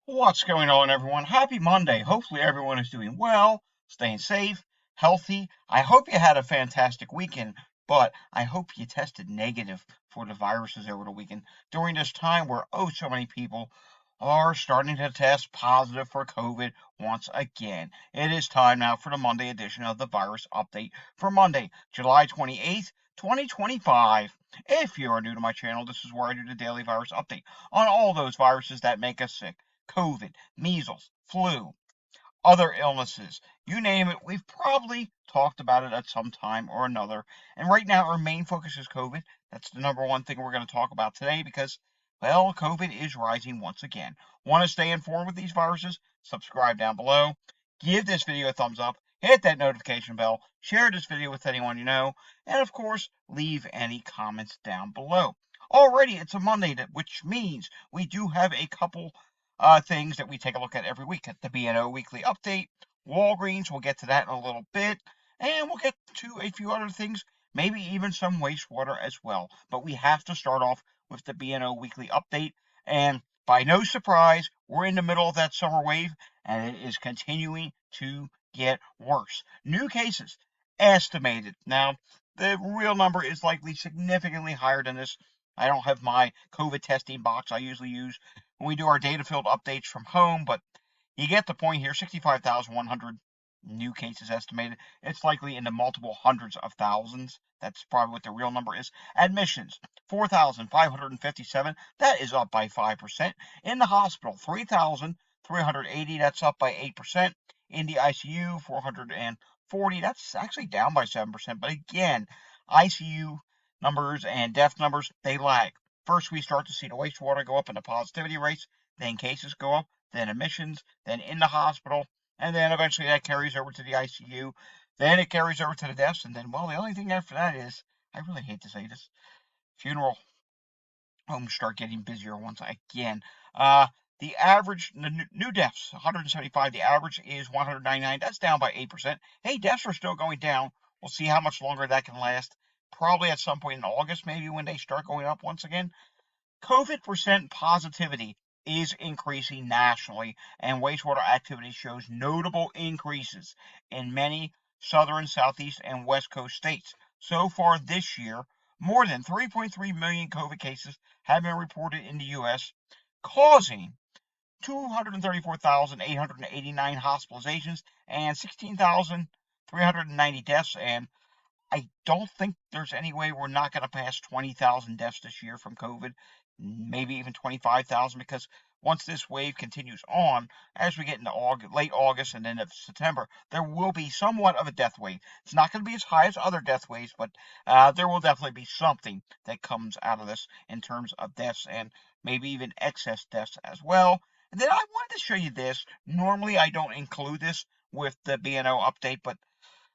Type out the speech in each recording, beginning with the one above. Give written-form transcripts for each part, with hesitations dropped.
What's going on, everyone? Happy Monday. Hopefully, everyone is doing well, staying safe, healthy. I hope you had a fantastic weekend, but I hope you tested negative for the viruses over the weekend during this time where, so many people are starting to test positive for COVID once again. It is time now for the Monday edition of the virus update for Monday, July 28th, 2025. If you are new to my channel, this is where I do the daily virus update on all those viruses that make us sick. COVID, measles, flu, other illnesses. You name it, we've probably talked about it at some time or another. And right now, our main focus is COVID. That's the number one thing we're going to talk about today because, well, COVID is rising once again. Want to stay informed with these viruses? Subscribe down below. Give this video a thumbs up. Hit that notification bell. Share this video with anyone you know. And of course, leave any comments down below. Already, it's a Monday, which means we do have a couple things that we take a look at every week at the B&O Weekly Update. Walgreens, we'll get to that in a little bit. And we'll get to a few other things, maybe even some wastewater as well. But we have to start off with the B&O Weekly Update. And by no surprise, we're in the middle of that summer wave, and it is continuing to get worse. New cases estimated. Now, the real number is likely significantly higher than this. I don't have my COVID testing box I usually use when we do our data field updates from home, but you get the point here. 65,100 new cases estimated. It's likely in the multiple hundreds of thousands. That's probably what the real number is. Admissions, 4,557. That is up by 5%. In the hospital, 3,380. That's up by 8%. In the ICU, 440. That's actually down by 7%. But again, ICU numbers and death numbers, they lag. First, we start to see the wastewater go up and the positivity rates, then cases go up, then admissions, then in the hospital, and then eventually that carries over to the ICU. Then it carries over to the deaths, and then, well, the only thing after that is, I really hate to say this, funeral homes start getting busier once again. The average, the new deaths, 175, the average is 199. That's down by 8%. Hey, deaths are still going down. We'll see how much longer that can last. Probably at some point in August, maybe when they start going up once again. COVID percent positivity is increasing nationally, and wastewater activity shows notable increases in many southern, southeast, and west coast states. So far this year, more than 3.3 million COVID cases have been reported in the U.S., causing 234,889 hospitalizations and 16,390 deaths, and I don't think there's any way we're not going to pass 20,000 deaths this year from COVID, maybe even 25,000, because once this wave continues on, as we get into late August and into September, there will be somewhat of a death wave. It's not going to be as high as other death waves, but there will definitely be something that comes out of this in terms of deaths and maybe even excess deaths as well. And then I wanted to show you this. Normally, I don't include this with the B&O update, but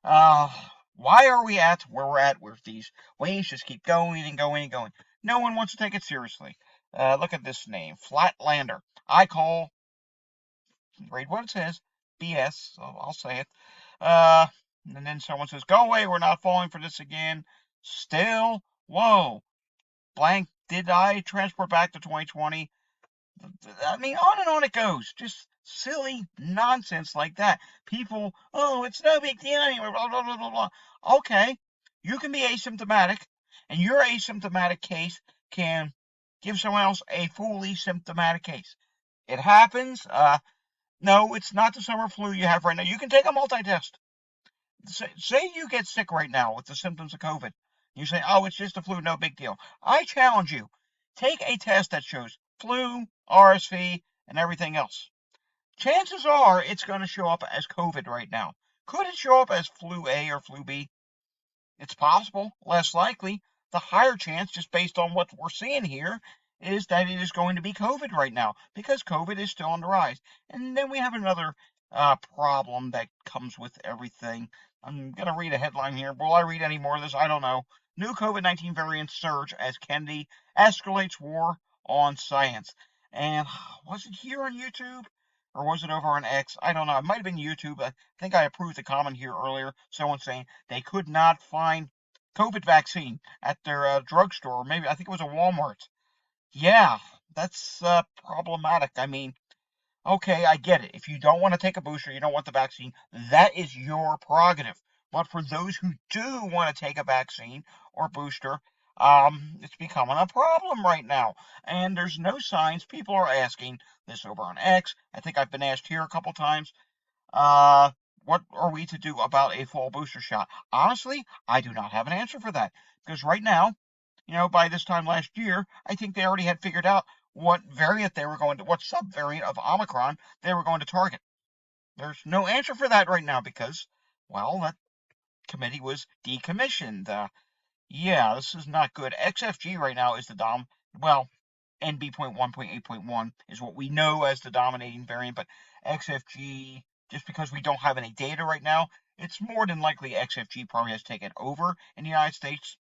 uh, why are we at where we're at with these waves just keep going and going and going? No one wants to take it seriously. Look at this name, Flatlander. I call, read what it says, BS, so I'll say it. Uh, and then someone says, go away, we're not falling for this again. Still, whoa, blank, did I transport back to 2020? I mean, on and on it goes. Just silly nonsense like that. People, oh, it's no big deal anymore, blah, blah, blah, blah, blah. Okay, you can be asymptomatic, and your asymptomatic case can give someone else a fully symptomatic case. It happens. No, it's not the summer flu you have right now. You can take a multi-test. Say you get sick right now with the symptoms of COVID. You say, oh, it's just a flu, no big deal. I challenge you. Take a test that shows flu, RSV, and everything else. Chances are it's going to show up as COVID right now. Could it show up as flu A or flu B? It's possible, less likely. The higher chance, just based on what we're seeing here, is that it is going to be COVID right now because COVID is still on the rise. And then we have another problem that comes with everything. I'm going to read a headline here. Will I read any more of this? I don't know. New COVID-19 variants surge as Kennedy escalates war on science. And was it here on YouTube? Or was it over on X? I don't know. It might have been YouTube. I think I approved the comment here earlier. Someone saying they could not find COVID vaccine at their drugstore. Or maybe, I think it was a Walmart. Yeah, that's problematic. I mean, Okay, I get it. If you don't want to take a booster, you don't want the vaccine, that is your prerogative. But for those who do want to take a vaccine or booster, it's becoming a problem right now. And there's no signs. People are asking this over on X. I think I've been asked here a couple times. Uh, what are we to do about a fall booster shot? Honestly, I do not have an answer for that because right now, by this time last year, I think they already had figured out what variant they were going to, what subvariant of Omicron they were going to target. There's no answer for that right now because, well, that committee was decommissioned. Yeah, this is not good. XFG right now is the well, NB.1.8.1 is what we know as the dominating variant, but XFG, just because we don't have any data right now, it's more than likely XFG probably has taken over in the United States.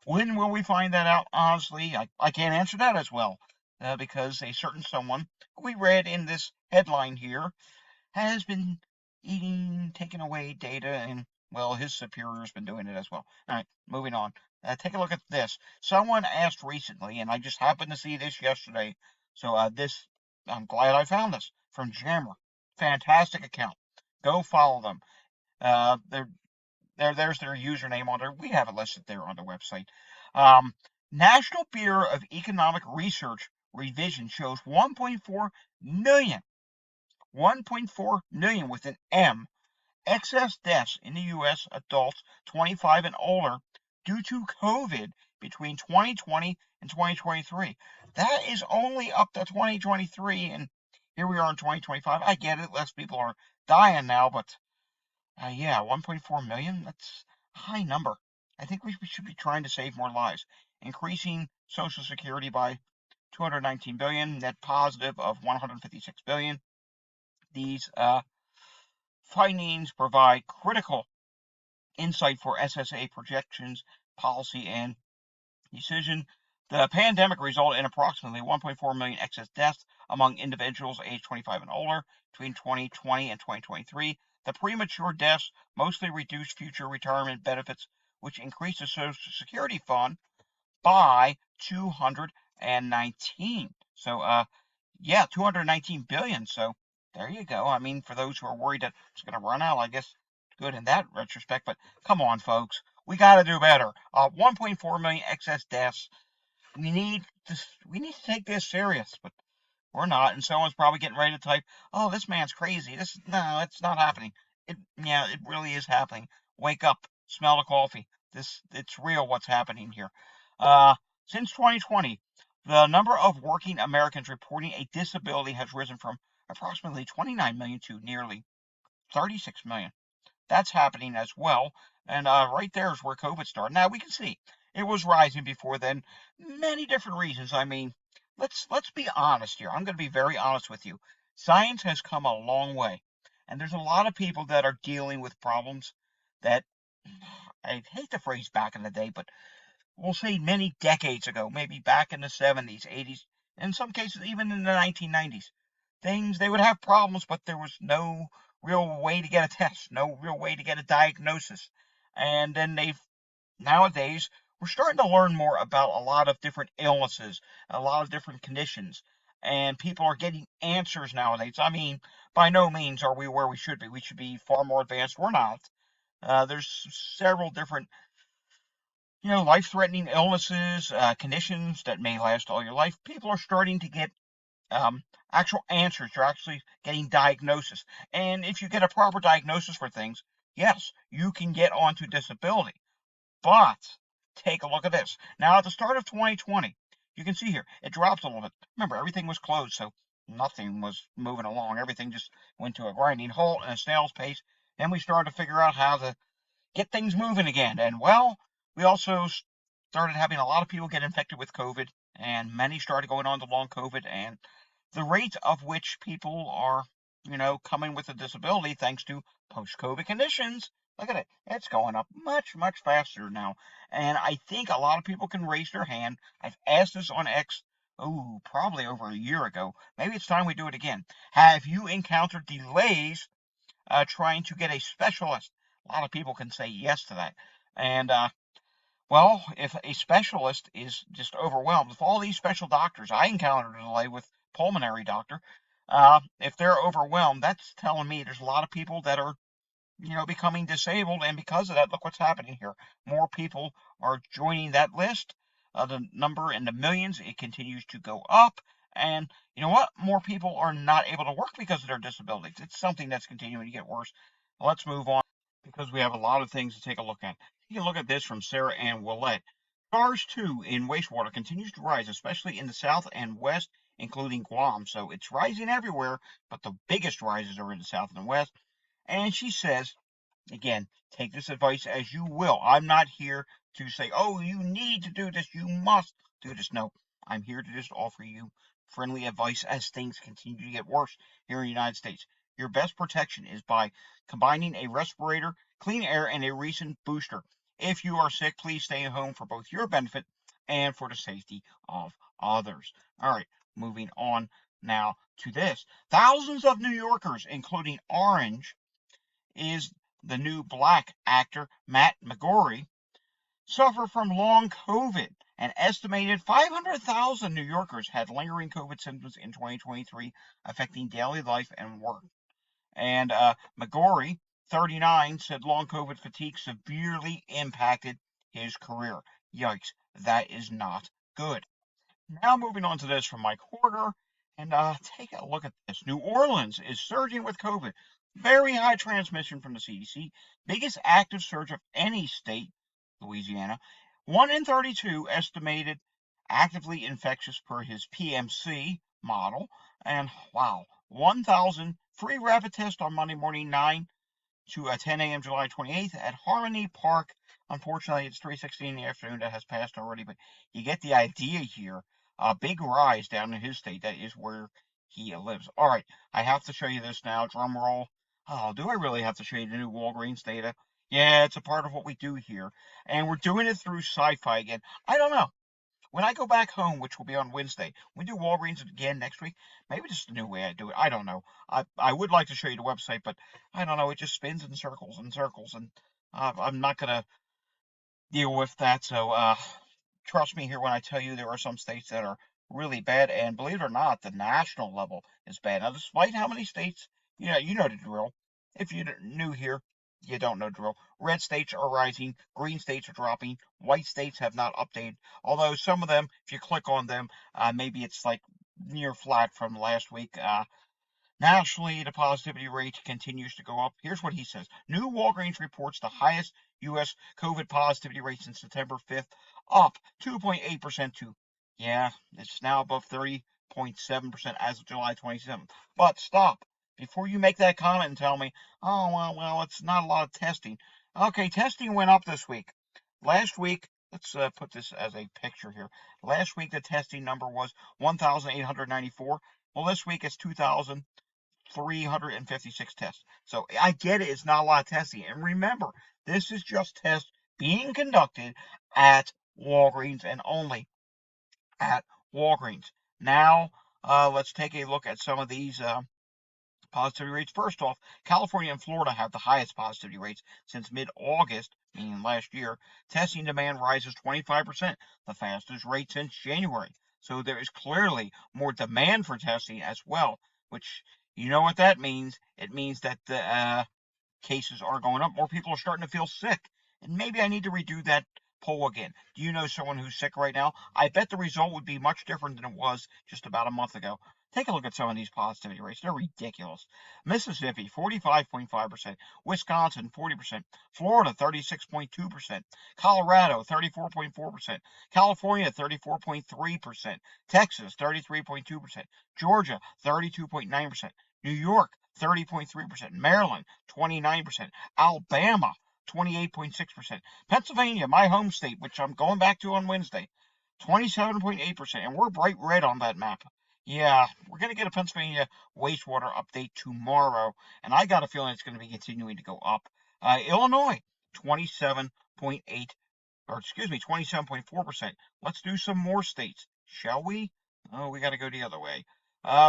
When will we find that out? Honestly, I can't answer that as well, because a certain someone we read in this headline here has been taking away data, and well, his superior's been doing it as well. All right, moving on. Take a look at this. Someone asked recently, and I just happened to see this yesterday. So I'm glad I found this from Jammer. Fantastic account. Go follow them. There's their username on there. We have it listed there on the website. Um, National Bureau of Economic Research revision shows 1.4 million 1.4 million with an M excess deaths in the U.S. adults 25 and older due to COVID between 2020 and 2023. That is only up to 2023, and here we are in 2025. I get it, less people are dying now, but yeah, 1.4 million, that's a high number. I think we should be trying to save more lives. Increasing Social Security by 219 billion, net positive of 156 billion. These findings provide critical insight for SSA projections, policy, and decision. The pandemic resulted in approximately 1.4 million excess deaths among individuals aged 25 and older between 2020 and 2023. The premature deaths mostly reduced future retirement benefits, which increased the Social Security fund by 219. So, yeah, 219 billion. So there you go. I mean, for those who are worried that it's going to run out, I guess good in that retrospect. But come on, folks, we got to do better. 1.4 million excess deaths. We need to take this serious, but we're not. And someone's probably getting ready to type, "Oh, this man's crazy." No, it's not happening. Yeah, it really is happening. Wake up, smell the coffee. It's real. What's happening here? Uh, since 2020, the number of working Americans reporting a disability has risen from approximately 29 million to nearly 36 million. That's happening as well. And right there is where COVID started. Now we can see it was rising before then. Many different reasons. I mean, let's be honest here. I'm going to be very honest with you. Science has come a long way, and there's a lot of people that are dealing with problems that I hate the phrase back in the day, but we'll say many decades ago, maybe back in the 70s, 80s, in some cases even in the 1990s. Things they would have problems, but there was no real way to get a test, no real way to get a diagnosis. And then nowadays we're starting to learn more about a lot of different illnesses, a lot of different conditions, and people are getting answers nowadays. I mean, by no means are we where we should be. We should be far more advanced. We're not. There's several different life-threatening illnesses, conditions that may last all your life. People are starting to get actual answers. You're actually getting diagnosis. And if you get a proper diagnosis for things, yes, you can get onto disability. But take a look at this. Now, at the start of 2020, you can see here, it drops a little bit. Remember, everything was closed, so nothing was moving along. Everything just went to a grinding halt and a snail's pace. Then we started to figure out how to get things moving again. And well, we also started having a lot of people get infected with COVID, and many started going on to long COVID. And the rate of which people are, coming with a disability thanks to post COVID conditions, look at it. It's going up much, much faster now. And I think a lot of people can raise their hand. I've asked this on X, probably over a year ago. Maybe it's time we do it again. Have you encountered delays trying to get a specialist? A lot of people can say yes to that. And, well, if a specialist is just overwhelmed with all these special doctors, I encountered a delay with pulmonary doctor. If they're overwhelmed, that's telling me there's a lot of people that are, becoming disabled, and because of that, look what's happening here. More people are joining that list. The number in the millions, it continues to go up. And you know what? More people are not able to work because of their disabilities. It's something that's continuing to get worse. Let's move on because we have a lot of things to take a look at. You can look at this from Sarah Ann Willett. SARS 2 in wastewater continues to rise, especially in the south and west, including Guam. So it's rising everywhere, but the biggest rises are in the south and west. And she says, again, take this advice as you will. I'm not here to say, oh, you need to do this, you must do this. No, I'm here to just offer you friendly advice as things continue to get worse here in the United States. Your best protection is by combining a respirator, clean air, and a recent booster. If you are sick, please stay at home for both your benefit and for the safety of others. All right, moving on now to this. Thousands of New Yorkers, including Orange, is the new black actor Matt McGorry, suffer from long COVID. An estimated 500,000 New Yorkers had lingering COVID symptoms in 2023, affecting daily life and work. And McGorry, 39, said long COVID fatigue severely impacted his career. Yikes, that is not good. Now moving on to this from Mike Horder, and take a look at this. New Orleans is surging with COVID. Very high transmission from the CDC. Biggest active surge of any state, Louisiana. 1 in 32 estimated actively infectious per his PMC model. And wow, 1,000 free rapid tests on Monday morning, 9 to 10 a.m. July 28th at Harmony Park. Unfortunately, it's 3:16 in the afternoon. That has passed already, but you get the idea here. A big rise down in his state. That is where he lives. All right, I have to show you this now. Drum roll. Oh, do I really have to show you the new Walgreens data? Yeah, it's a part of what we do here. And we're doing it through sci-fi again. I don't know. When I go back home, which will be on Wednesday, we do Walgreens again next week. Maybe this is the new way I do it. I don't know. I would like to show you the website, but I don't know. It just spins in circles and circles, and I'm not gonna deal with that. So trust me here when I tell you there are some states that are really bad, and believe it or not, the national level is bad. Now, despite how many states, you know the drill. If you're new here, you don't know the drill. Red states are rising, green states are dropping, white states have not updated. Although some of them, if you click on them, maybe it's like near flat from last week. Nationally, the positivity rate continues to go up. Here's what he says. New Walgreens reports the highest U.S. COVID positivity rate since September 5th, up 2.8% to, yeah, it's now above 30.7% as of July 27th. But stop. Before you make that comment and tell me, oh, well, it's not a lot of testing. Okay, testing went up this week. Last week, let's put this as a picture here. Last week, the testing number was 1,894. Well, this week it's 2,356 tests. So I get it, it's not a lot of testing. And remember, this is just tests being conducted at Walgreens and only at Walgreens. Now, let's take a look at some of these positivity rates. First off, California and Florida have the highest positivity rates since mid-August, meaning last year. Testing demand rises 25%, the fastest rate since January. So there is clearly more demand for testing as well, which you know what that means. It means that the cases are going up. More people are starting to feel sick. And maybe I need to redo that poll again. Do you know someone who's sick right now? I bet the result would be much different than it was just about a month ago. Take a look at some of these positivity rates. They're ridiculous. Mississippi, 45.5%. Wisconsin, 40%. Florida, 36.2%. Colorado, 34.4%. California, 34.3%. Texas, 33.2%. Georgia, 32.9%. New York, 30.3%. Maryland, 29%. Alabama, 28.6%. Pennsylvania, my home state, which I'm going back to on Wednesday, 27.8%. And we're bright red on that map. Yeah, we're going to get a Pennsylvania wastewater update tomorrow, and I got a feeling it's going to be continuing to go up. Illinois, 27.8, or excuse me, 27.4%. Let's do some more states, shall we? Oh, we got to go the other way.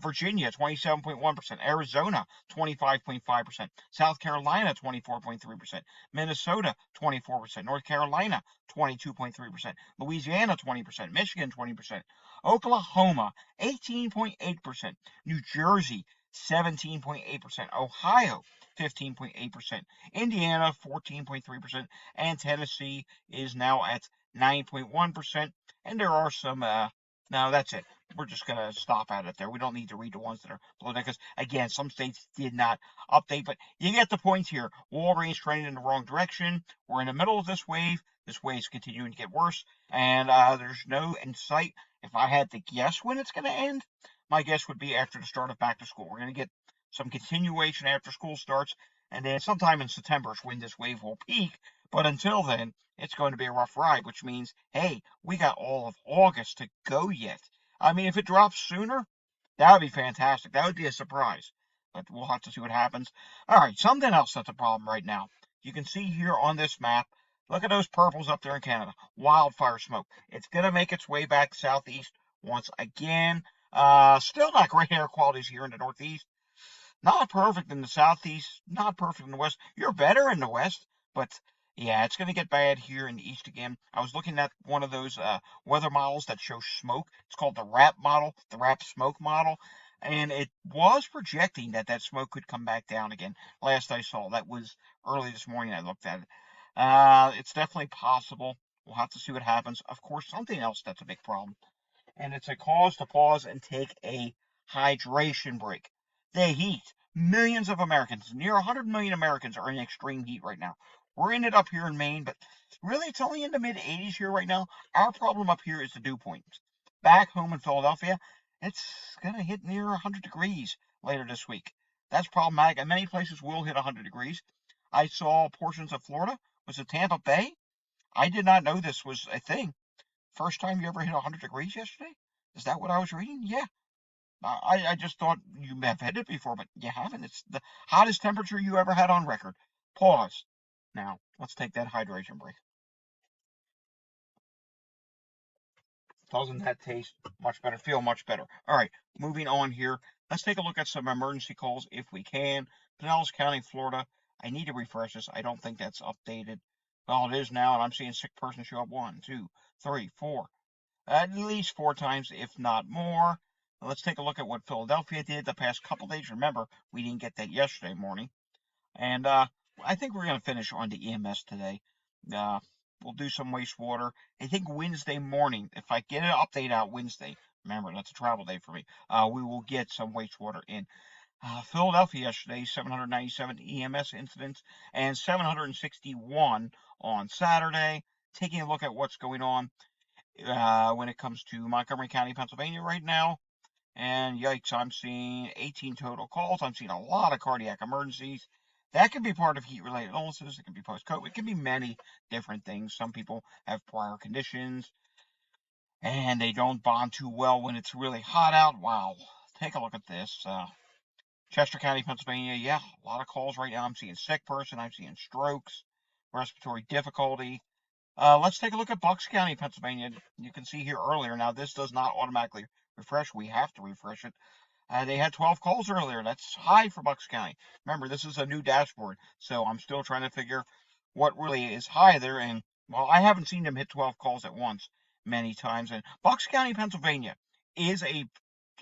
Virginia, 27.1%. Arizona, 25.5%. South Carolina, 24.3%. Minnesota, 24%. North Carolina, 22.3%. Louisiana, 20%. Michigan, 20%. Oklahoma, 18.8%. New Jersey, 17.8%. Ohio, 15.8%. Indiana, 14.3%. And Tennessee is now at 9.1%. And there are some, no, that's it. We're just going to stop at it there. We don't need to read the ones that are below that because, again, some states did not update, but you get the point here. Walgreens trending in the wrong direction. We're in the middle of this wave. This wave is continuing to get worse, and there's no end sight. If I had to guess when it's going to end, my guess would be after the start of back to school. We're going to get some continuation after school starts, and then sometime in September is when this wave will peak. But until then, it's going to be a rough ride, which means, hey, we got all of August to go yet. I mean, if it drops sooner, that would be fantastic. That would be a surprise. But we'll have to see what happens. All right, something else that's a problem right now. You can see here on this map, look at those purples up there in Canada. Wildfire smoke. It's going to make its way back southeast once again. Still not great air qualities here in the northeast. Not perfect in the southeast, not perfect in the west. You're better in the west, but yeah, it's going to get bad here in the east again. I was looking at one of those weather models that show smoke. It's called the RAP model, the RAP smoke model, and it was projecting that that smoke could come back down again. Last I saw, that was early this morning. I looked at it. It's definitely possible. We'll have to see what happens. Of course, something else that's a big problem, and it's a cause to pause and take a hydration break. The heat. Millions of Americans, near 100 million Americans, are in extreme heat right now. We're in it up here in Maine, but really it's only in the mid 80s here right now. Our problem up here is the dew point. Back home in Philadelphia, it's going to hit near 100 degrees later this week. That's problematic, and many places will hit 100 degrees. I saw portions of Florida. Was it Tampa Bay? I did not know this was a thing. First time you ever hit 100 degrees yesterday? Is that what I was reading? Yeah. I just thought you may have hit it before, but you haven't. It's the hottest temperature you ever had on record. Pause. Now, let's take that hydration break. Doesn't that taste much better? Feel much better. All right, moving on here. Let's take a look at some emergency calls if we can. Pinellas County, Florida. I need to refresh this. I don't think that's updated. Well, it is now, and I'm seeing sick person show up 1, 2, 3, 4. At least 4 times, if not more. Let's take a look at what Philadelphia did the past couple days. Remember, we didn't get that yesterday morning. And I think we're going to finish on the EMS today. Uh, we'll do some wastewater. I think Wednesday morning, if I get an update out Wednesday, remember, that's a travel day for me, we will get some wastewater in. Philadelphia yesterday, 797 EMS incidents and 761 on Saturday. Taking a look at what's going on when it comes to Montgomery County, Pennsylvania right now. And yikes, I'm seeing 18 total calls. I'm seeing a lot of cardiac emergencies. That can be part of heat-related illnesses. It can be post-COVID. It can be many different things. Some people have prior conditions, and they don't bond too well when it's really hot out. Wow. Take a look at this. Chester County, Pennsylvania. Yeah, a lot of calls right now. I'm seeing sick person. I'm seeing strokes, respiratory difficulty. Let's take a look at Bucks County, Pennsylvania. You can see here earlier. Now, this does not automatically refresh. We have to refresh it. They had 12 calls earlier. That's high for Bucks County. Remember, this is a new dashboard, so I'm still trying to figure what really is high there. And, well, I haven't seen them hit 12 calls at once many times. And Bucks County, Pennsylvania is a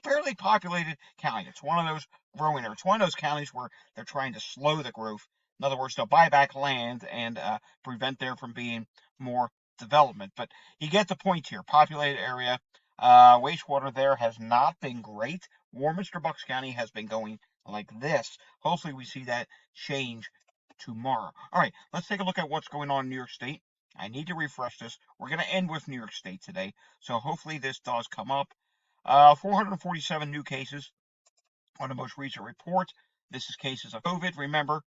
fairly populated county. It's one of those growing areas. It's one of those counties where they're trying to slow the growth. In other words, they'll buy back land and prevent there from being more development. But you get the point here. Populated area. Wastewater there has not been great. Warminster, Bucks County has been going like this. Hopefully we see that change tomorrow. All right, let's take a look at what's going on in New York State. I need to refresh this. We're going to end with New York State today, so hopefully this does come up. 447 new cases on the most recent report. This is cases of COVID. Remember,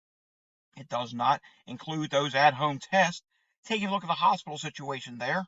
it does not include those at-home tests. Taking a look at the hospital situation there,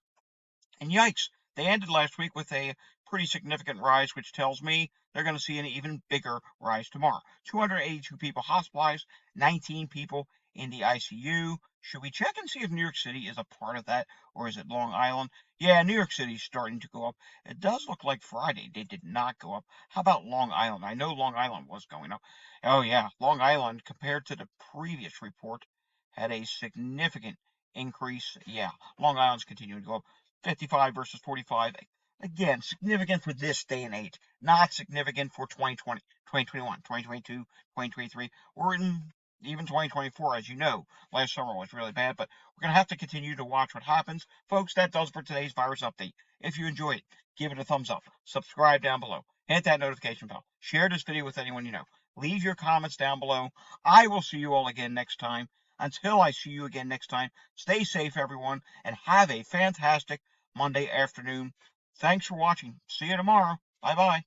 and yikes, they ended last week with a pretty significant rise, which tells me they're going to see an even bigger rise tomorrow. 282 people hospitalized, 19 people in the ICU. Should we check and see if New York City is a part of that, or is it Long Island? Yeah, New York City's starting to go up. It does look like Friday they did not go up. How about Long Island? I know Long Island was going up. Oh yeah, Long Island compared to the previous report had a significant increase. Yeah, Long Island's continuing to go up. 55 versus 45. Again, significant for this day and age, not significant for 2020, 2021, 2022, 2023, or in even 2024, as you know. Last summer was really bad, but we're going to have to continue to watch what happens. Folks, that does for today's virus update. If you enjoyed it, give it a thumbs up. Subscribe down below. Hit that notification bell. Share this video with anyone you know. Leave your comments down below. I will see you all again next time. Until I see you again next time, stay safe, everyone, and have a fantastic Monday afternoon. Thanks for watching. See you tomorrow. Bye-bye.